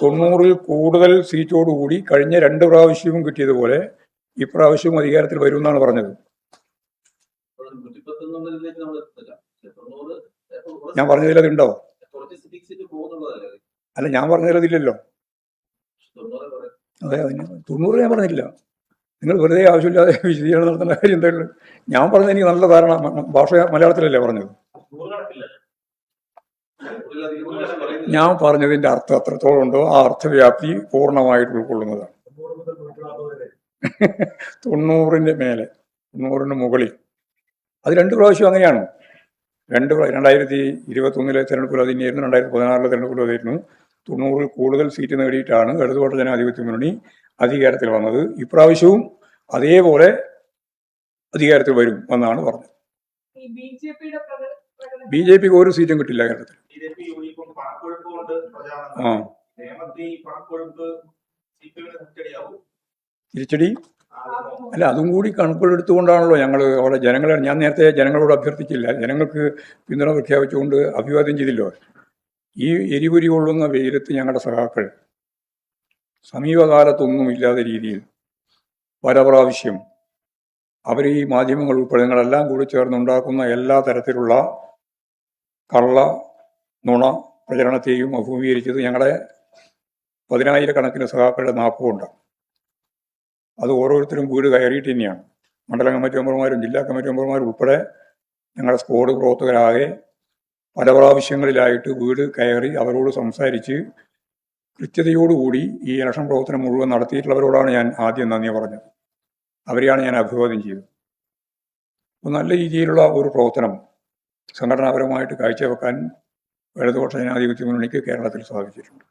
90-ൽ കൂടുതൽ സീറ്റോടുകൂടി കഴിഞ്ഞ 2 പ്രാവശ്യവും കിട്ടിയതുപോലെ ഇപ്രാവശ്യവും അധികാരത്തിൽ വരുമെന്നാണ് പറഞ്ഞത്. ഞാൻ പറഞ്ഞതിൽ അതുണ്ടോ? അല്ല, ഞാൻ പറഞ്ഞതിൽ അതില്ലല്ലോ. അതെ, അതിന് 90 ഞാൻ പറഞ്ഞില്ല. നിങ്ങൾ വെറുതെ ആവശ്യമില്ലാതെ വിശദീകരണം നടത്തുന്ന കാര്യം എന്തായാലും ഞാൻ പറഞ്ഞത് എനിക്ക് നല്ല ധാരണ. ഭാഷ മലയാളത്തിലല്ലേ പറഞ്ഞത്. ഞാൻ പറഞ്ഞതിന്റെ അർത്ഥം എത്രത്തോളം ഉണ്ടോ ആ അർത്ഥവ്യാപ്തി പൂർണ്ണമായിട്ട് ഉൾക്കൊള്ളുന്നതാണ്. 90-ന്റെ മേലെ, 90-ന് മുകളിൽ. അത് 2 പ്രാവശ്യം അങ്ങനെയാണ്. 2021 തെരഞ്ഞെടുപ്പിൽ അതിനായിരുന്നു, 2016 തെരഞ്ഞെടുപ്പിൽ അതായിരുന്നു. 90-ൽ കൂടുതൽ സീറ്റ് നേടിയിട്ടാണ് ഇടതുപക്ഷ ജനാധിപത്യ മുന്നണി അധികാരത്തിൽ വന്നത്. ഇപ്രാവശ്യവും അതേപോലെ അധികാരത്തിൽ വരും എന്നാണ് പറഞ്ഞത്. BJP ഒരു സീറ്റും കിട്ടില്ല കേരളത്തിൽ. തിരിച്ചടി അല്ല, അതും കൂടി കണക്കിലെടുത്തുകൊണ്ടാണല്ലോ ഞങ്ങൾ അവിടെ ജനങ്ങളെ, ഞാൻ നേരത്തെ ജനങ്ങളോട് അഭ്യർത്ഥിച്ചില്ല, ജനങ്ങൾക്ക് പിന്തുണ പ്രഖ്യാപിച്ചുകൊണ്ട് അഭിവാദ്യം ചെയ്തില്ലോ. ഈ എരിപൊരി കൊള്ളുന്ന വെയിലത്ത് ഞങ്ങളുടെ സഖാക്കൾ സമീപകാലത്തൊന്നും ഇല്ലാത്ത രീതിയിൽ പല പ്രാവശ്യം അവർ ഈ മാധ്യമങ്ങൾ ഉൾപ്പെടെ ഞങ്ങളെല്ലാം കൂടി ചേർന്നുണ്ടാക്കുന്ന എല്ലാ തരത്തിലുള്ള കള്ള നുണ പ്രചരണത്തെയും അഭിമുഖീകരിച്ചത് ഞങ്ങളുടെ 10,000-കണക്കിന് സഖാക്കളുടെ നാപ്പുണ്ട്. അത് ഓരോരുത്തരും വീട് കയറിയിട്ട് തന്നെയാണ്. മണ്ഡലം കമ്മിറ്റി മെമ്പർമാരും ജില്ലാ കമ്മിറ്റി മെമ്പർമാരും ഉൾപ്പെടെ ഞങ്ങളുടെ സ്ക്വാഡ് പ്രവർത്തകരാകെ പല പ്രാവശ്യങ്ങളിലായിട്ട് വീട് കയറി അവരോട് സംസാരിച്ച് കൃത്യതയോടുകൂടി ഈ ഇലക്ഷൻ പ്രവർത്തനം മുഴുവൻ നടത്തിയിട്ടുള്ളവരോടാണ് ഞാൻ ആദ്യം നന്ദി പറഞ്ഞത്. അവരെയാണ് ഞാൻ അഭിവാദ്യം ചെയ്തത്. അപ്പോൾ നല്ല രീതിയിലുള്ള ഒരു പ്രവർത്തനം സംഘടനാപരമായിട്ട് കാഴ്ചവെക്കാൻ ഇടതുപക്ഷ ജനാധിപത്യ മുന്നണിക്ക് കേരളത്തിൽ സാധിച്ചിട്ടുണ്ട്.